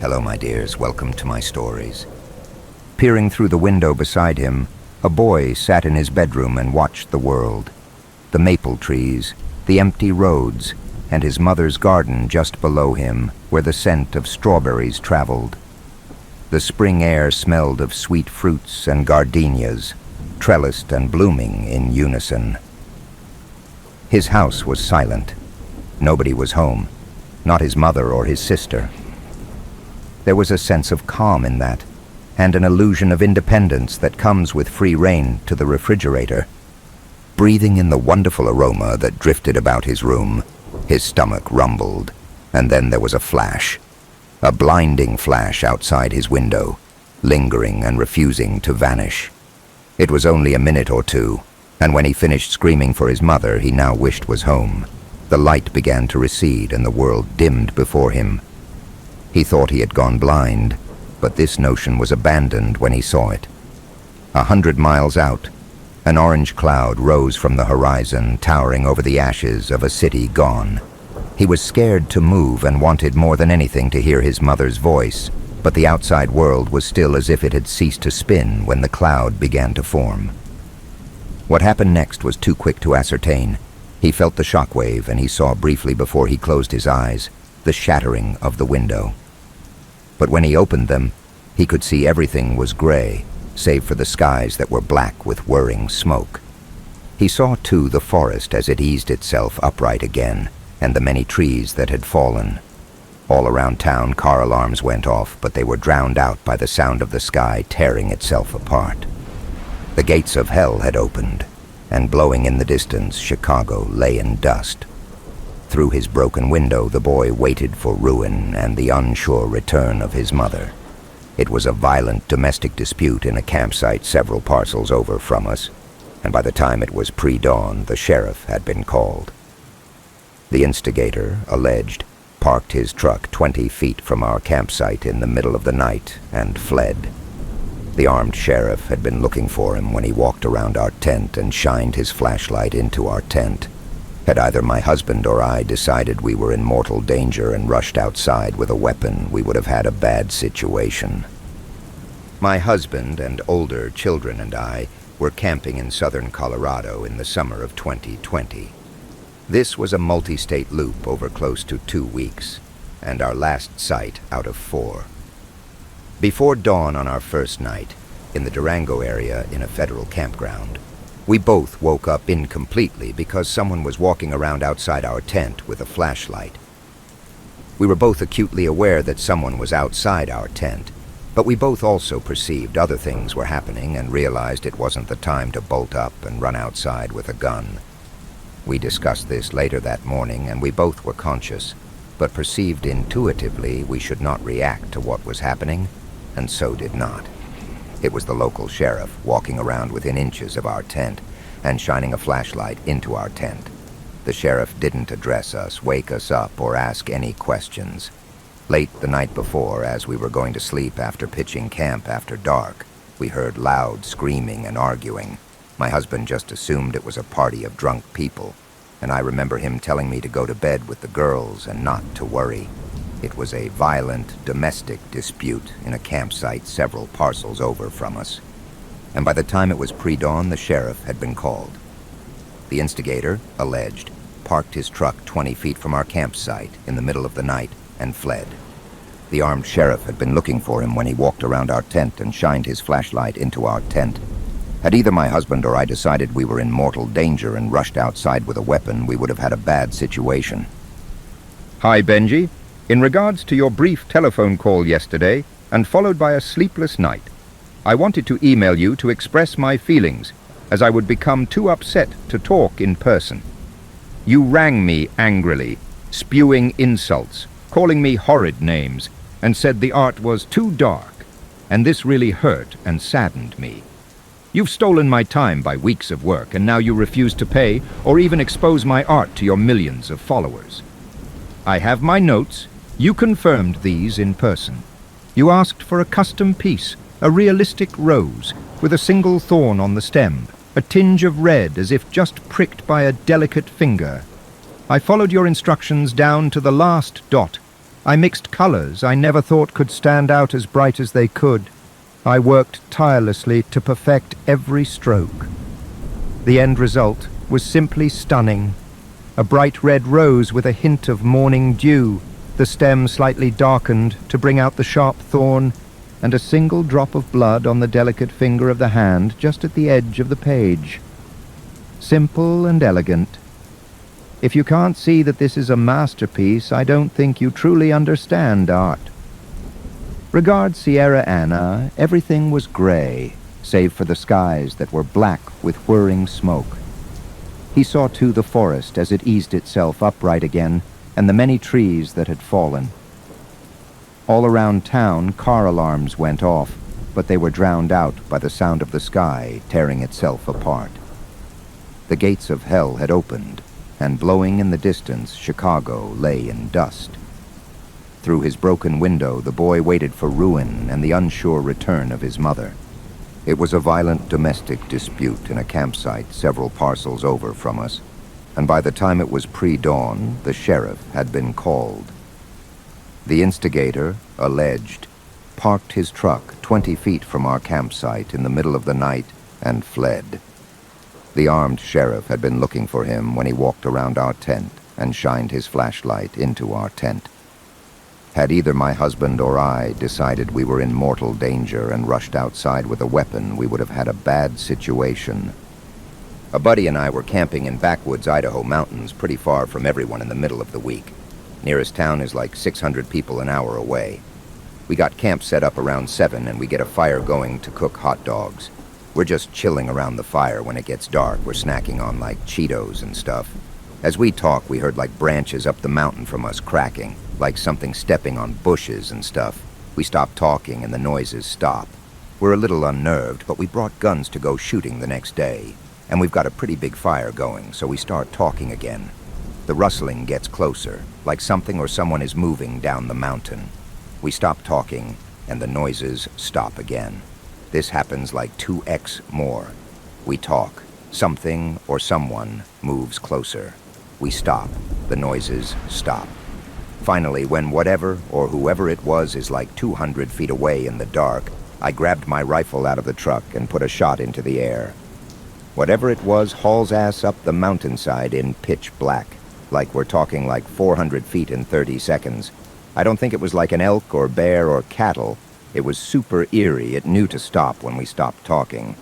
Hello, my dears. Welcome to my stories. Peering through the window beside him, a boy sat in his bedroom and watched the world. The maple trees, the empty roads, and his mother's garden just below him, where the scent of strawberries traveled. The spring air smelled of sweet fruits and gardenias, trellised and blooming in unison. His house was silent. Nobody was home, not his mother or his sister. There was a sense of calm in that, and an illusion of independence that comes with free rein to the refrigerator. Breathing in the wonderful aroma that drifted about his room, his stomach rumbled, and then there was a flash, a blinding flash outside his window, lingering and refusing to vanish. It was only a minute or two, and when he finished screaming for his mother he now wished was home. The light began to recede and the world dimmed before him. He thought he had gone blind, but this notion was abandoned when he saw it. 100 miles out, an orange cloud rose from the horizon, towering over the ashes of a city gone. He was scared to move and wanted more than anything to hear his mother's voice, but the outside world was still as if it had ceased to spin when the cloud began to form. What happened next was too quick to ascertain. He felt the shockwave, and he saw briefly before he closed his eyes the shattering of the window. But when he opened them, he could see everything was gray, save for the skies that were black with whirring smoke. He saw, too, the forest as it eased itself upright again, and the many trees that had fallen. All around town, car alarms went off, but they were drowned out by the sound of the sky tearing itself apart. The gates of hell had opened, and blowing in the distance, Chicago lay in dust. Through his broken window, the boy waited for ruin and the unsure return of his mother. It was a violent domestic dispute in a campsite several parcels over from us, and by the time it was pre-dawn, the sheriff had been called. The instigator, alleged, parked his truck 20 feet from our campsite in the middle of the night and fled. The armed sheriff had been looking for him when he walked around our tent and shined his flashlight into our tent. Had either my husband or I decided we were in mortal danger and rushed outside with a weapon, we would have had a bad situation. My husband and older children and I were camping in southern Colorado in the summer of 2020. This was a multi-state loop over close to 2 weeks, and our last site out of 4. Before dawn on our first night, in the Durango area in a federal campground, we both woke up incompletely because someone was walking around outside our tent with a flashlight. We were both acutely aware that someone was outside our tent, but we both also perceived other things were happening and realized it wasn't the time to bolt up and run outside with a gun. We discussed this later that morning, and we both were conscious, but perceived intuitively we should not react to what was happening, and so did not. It was the local sheriff walking around within inches of our tent and shining a flashlight into our tent. The sheriff didn't address us, wake us up, or ask any questions. Late the night before, as we were going to sleep after pitching camp after dark, we heard loud screaming and arguing. My husband just assumed it was a party of drunk people, and I remember him telling me to go to bed with the girls and not to worry. It was a violent domestic dispute in a campsite several parcels over from us. And by the time it was pre-dawn, the sheriff had been called. The instigator, alleged, parked his truck 20 feet from our campsite in the middle of the night and fled. The armed sheriff had been looking for him when he walked around our tent and shined his flashlight into our tent. Had either my husband or I decided we were in mortal danger and rushed outside with a weapon, we would have had a bad situation. Hi, Benji. In regards to your brief telephone call yesterday, and followed by a sleepless night, I wanted to email you to express my feelings, as I would become too upset to talk in person. You rang me angrily, spewing insults, calling me horrid names, and said the art was too dark, and this really hurt and saddened me. You've stolen my time by weeks of work, and now you refuse to pay or even expose my art to your millions of followers. I have my notes. You confirmed these in person. You asked for a custom piece, a realistic rose, with a single thorn on the stem, a tinge of red as if just pricked by a delicate finger. I followed your instructions down to the last dot, I mixed colors I never thought could stand out as bright as they could. I worked tirelessly to perfect every stroke. The end result was simply stunning. A bright red rose with a hint of morning dew, the stem slightly darkened to bring out the sharp thorn, and a single drop of blood on the delicate finger of the hand just at the edge of the page. Simple and elegant. If you can't see that this is a masterpiece, I don't think you truly understand art. Regard Sierra Anna, everything was gray, save for the skies that were black with whirring smoke. He saw too the forest as it eased itself upright again, and the many trees that had fallen. All around town, car alarms went off, but they were drowned out by the sound of the sky tearing itself apart. The gates of hell had opened, and blowing in the distance, Chicago lay in dust. Through his broken window, the boy waited for ruin and the unsure return of his mother. It was a violent domestic dispute in a campsite several parcels over from us, and by the time it was pre-dawn, the sheriff had been called. The instigator, alleged, parked his truck 20 feet from our campsite in the middle of the night and fled. The armed sheriff had been looking for him when he walked around our tent and shined his flashlight into our tent. Had either my husband or I decided we were in mortal danger and rushed outside with a weapon, we would have had a bad situation. A buddy and I were camping in backwoods Idaho mountains pretty far from everyone in the middle of the week. Nearest town is like 600 people an hour away. We got camp set up around 7 and we get a fire going to cook hot dogs. We're just chilling around the fire when it gets dark. We're snacking on like Cheetos and stuff. As we talk, we heard like branches up the mountain from us cracking, like something stepping on bushes and stuff. We stop talking and the noises stop. We're a little unnerved, but we brought guns to go shooting the next day. And we've got a pretty big fire going, so we start talking again. The rustling gets closer, like something or someone is moving down the mountain. We stop talking, and the noises stop again. This happens like 2x more. We talk. Something or someone moves closer. We stop. The noises stop. Finally, when whatever or whoever it was is like 200 feet away in the dark, I grabbed my rifle out of the truck and put a shot into the air. Whatever it was hauls ass up the mountainside in pitch black, like we're talking like 400 feet in 30 seconds. I don't think it was like an elk or bear or cattle. It was super eerie. It knew to stop when we stopped talking.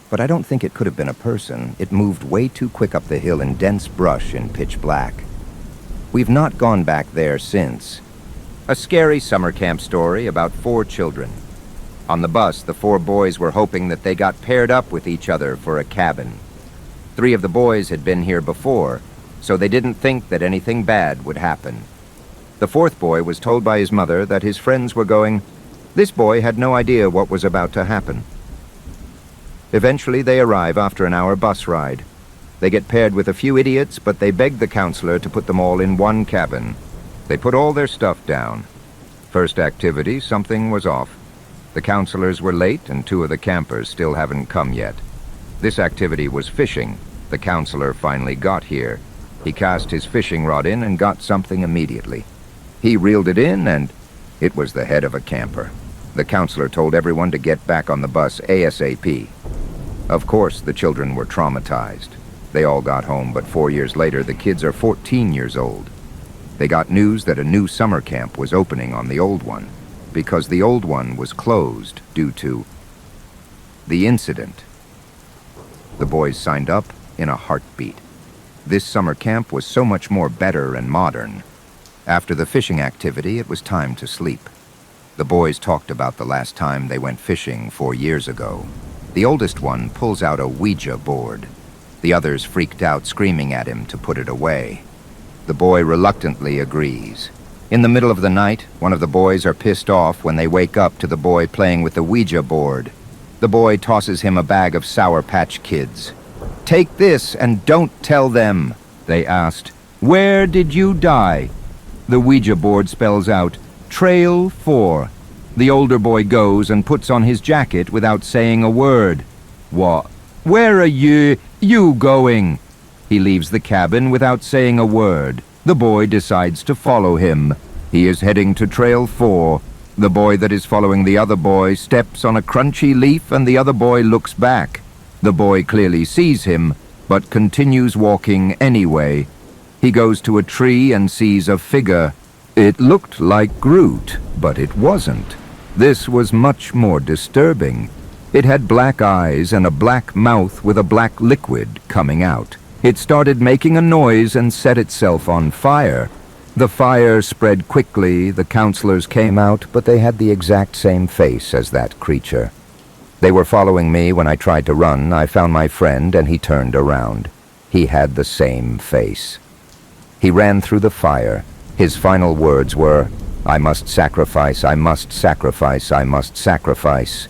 But I don't think it could have been a person. It moved way too quick up the hill in dense brush in pitch black. We've not gone back there since. A scary summer camp story about 4 children. On the bus, the 4 boys were hoping that they got paired up with each other for a cabin. 3 of the boys had been here before, so they didn't think that anything bad would happen. The 4th boy was told by his mother that his friends were going. This boy had no idea what was about to happen. Eventually they arrive after an hour bus ride. They get paired with a few idiots, but they beg the counselor to put them all in one cabin. They put all their stuff down. First activity, something was off. The counselors were late and 2 of the campers still haven't come yet. This activity was fishing. The counselor finally got here. He cast his fishing rod in and got something immediately. He reeled it in and it was the head of a camper. The counselor told everyone to get back on the bus ASAP. Of course, the children were traumatized. They all got home, but 4 years later, the kids are 14 years old. They got news that a new summer camp was opening on the old one, because the old one was closed due to the incident. The boys signed up in a heartbeat. This summer camp was so much more better and modern. After the fishing activity, it was time to sleep. The boys talked about the last time they went fishing 4 years ago. The oldest one pulls out a Ouija board. The others freaked out, screaming at him to put it away. The boy reluctantly agrees. In the middle of the night, one of the boys are pissed off when they wake up to the boy playing with the Ouija board. The boy tosses him a bag of Sour Patch Kids. "Take this and don't tell them," they asked. "Where did you die?" The Ouija board spells out, "Trail 4. The older boy goes and puts on his jacket without saying a word. "What? Where are you going?" He leaves the cabin without saying a word. The boy decides to follow him. He is heading to Trail 4. The boy that is following the other boy steps on a crunchy leaf and the other boy looks back. The boy clearly sees him, but continues walking anyway. He goes to a tree and sees a figure. It looked like Groot, but it wasn't. This was much more disturbing. It had black eyes and a black mouth with a black liquid coming out. It started making a noise and set itself on fire. The fire spread quickly, the counselors came out, but they had the exact same face as that creature. They were following me. When I tried to run, I found my friend and he turned around. He had the same face. He ran through the fire. His final words were, "I must sacrifice, I must sacrifice, I must sacrifice."